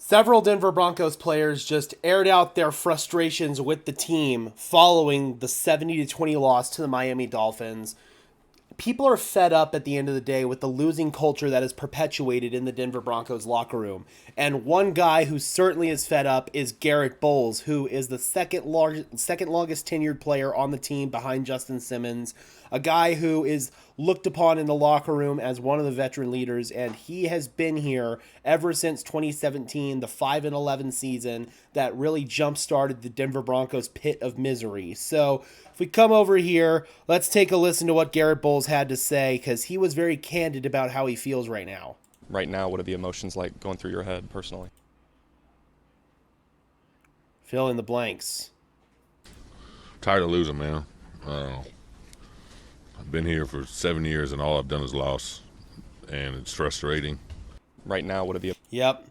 Several Denver Broncos players just aired out their frustrations with the team following the 70-20 loss to the Miami Dolphins. People are fed up at the end of the day with the losing culture that is perpetuated in the Denver Broncos locker room. And one guy who certainly is fed up is Garett Bolles, who is the second longest tenured player on the team behind Justin Simmons, a guy who is looked upon in the locker room as one of the veteran leaders, and he has been here ever since 2017, the 5-11 season that really jump-started the Denver Broncos pit of misery. So if we come over here, let's take a listen to what Garett Bolles had to say, because he was very candid about how he feels right now. Right now, what are the emotions like going through your head personally? Fill in the blanks. Tired of losing, man. I've been here for 7 years, and all I've done is loss, and it's frustrating. Right now, what are the... Yep.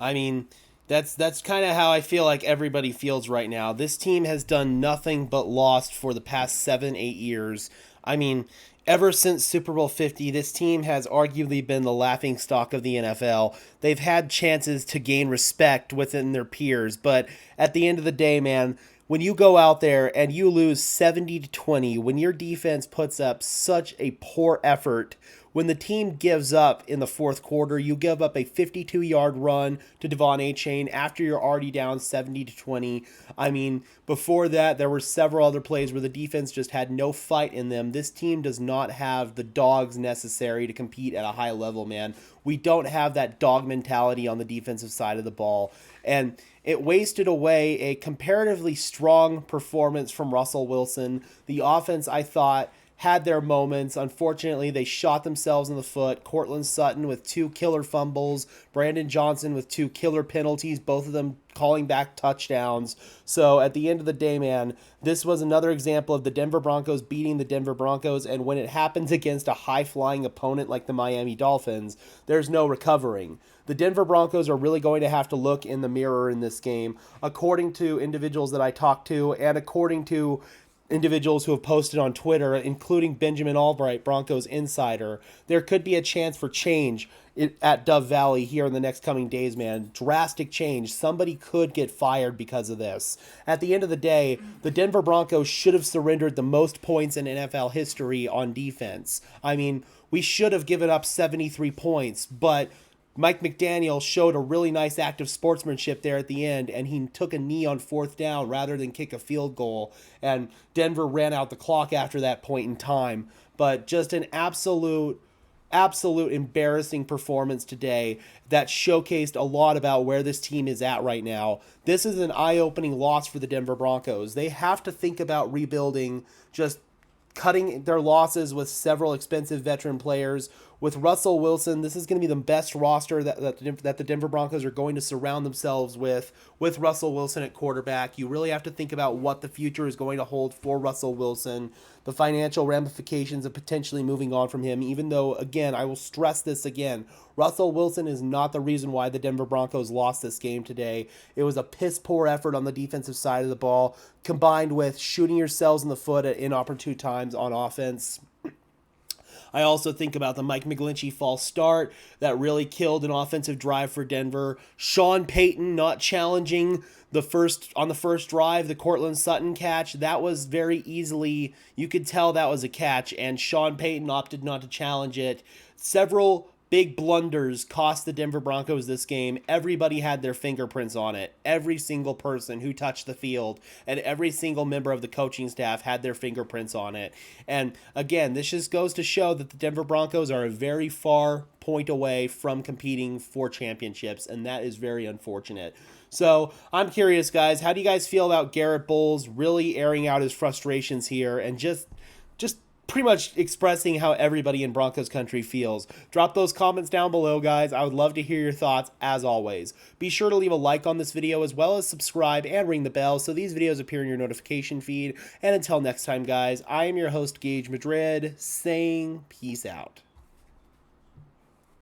I mean, that's kind of how I feel like everybody feels right now. This team has done nothing but lost for the past 7-8 years. I mean, ever since Super Bowl 50, this team has arguably been the laughingstock of the NFL. They've had chances to gain respect within their peers, but at the end of the day, man, when you go out there and you lose 70-20, when your defense puts up such a poor effort, when the team gives up in the fourth quarter, you give up a 52-yard run to Devon Achane after you're already down 70-20. I mean, before that, there were several other plays where the defense just had no fight in them. This team does not have the dogs necessary to compete at a high level, man. We don't have that dog mentality on the defensive side of the ball. And it wasted away a comparatively strong performance from Russell Wilson. The offense, I thought, had their moments. Unfortunately, they shot themselves in the foot. Courtland Sutton with 2 killer fumbles. Brandon Johnson with 2 killer penalties, both of them calling back touchdowns. So at the end of the day, man, this was another example of the Denver Broncos beating the Denver Broncos. And when it happens against a high-flying opponent like the Miami Dolphins, there's no recovering. The Denver Broncos are really going to have to look in the mirror in this game. According to individuals that I talked to, and according to individuals who have posted on Twitter, including Benjamin Albright, Broncos insider, there could be a chance for change at Dove Valley here in the next coming days, man. Drastic change. Somebody could get fired because of this. At the end of the day, the Denver Broncos should have surrendered the most points in NFL history on defense. I mean, we should have given up 73 points, but Mike McDaniel showed a really nice act of sportsmanship there at the end, and he took a knee on 4th down rather than kick a field goal, and Denver ran out the clock after that point in time. But just an absolute embarrassing performance today that showcased a lot about where this team is at right now. This is an eye-opening loss for the Denver Broncos. They have to think about rebuilding, just cutting their losses with several expensive veteran players. With Russell Wilson, this is going to be the best roster that the Denver Broncos are going to surround themselves with Russell Wilson at quarterback. You really have to think about what the future is going to hold for Russell Wilson, the financial ramifications of potentially moving on from him, even though, again, I will stress this again, Russell Wilson is not the reason why the Denver Broncos lost this game today. It was a piss-poor effort on the defensive side of the ball, combined with shooting yourselves in the foot at inopportune times on offense. I also think about the Mike McGlinchey false start that really killed an offensive drive for Denver. Sean Payton not challenging on the first drive, the Courtland Sutton catch. That was very easily, you could tell that was a catch, and Sean Payton opted not to challenge it. Several big blunders cost the Denver Broncos this game. Everybody had their fingerprints on it. Every single person who touched the field and every single member of the coaching staff had their fingerprints on it. And again, this just goes to show that the Denver Broncos are a very far point away from competing for championships, and that is very unfortunate. So I'm curious, guys, how do you guys feel about Garett Bolles really airing out his frustrations here and just pretty much expressing how everybody in Broncos country feels? Drop those comments down below, guys. I would love to hear your thoughts, as always. Be sure to leave a like on this video, as well as subscribe and ring the bell so these videos appear in your notification feed. And until next time, guys, I am your host, Gage Madrid, saying peace out.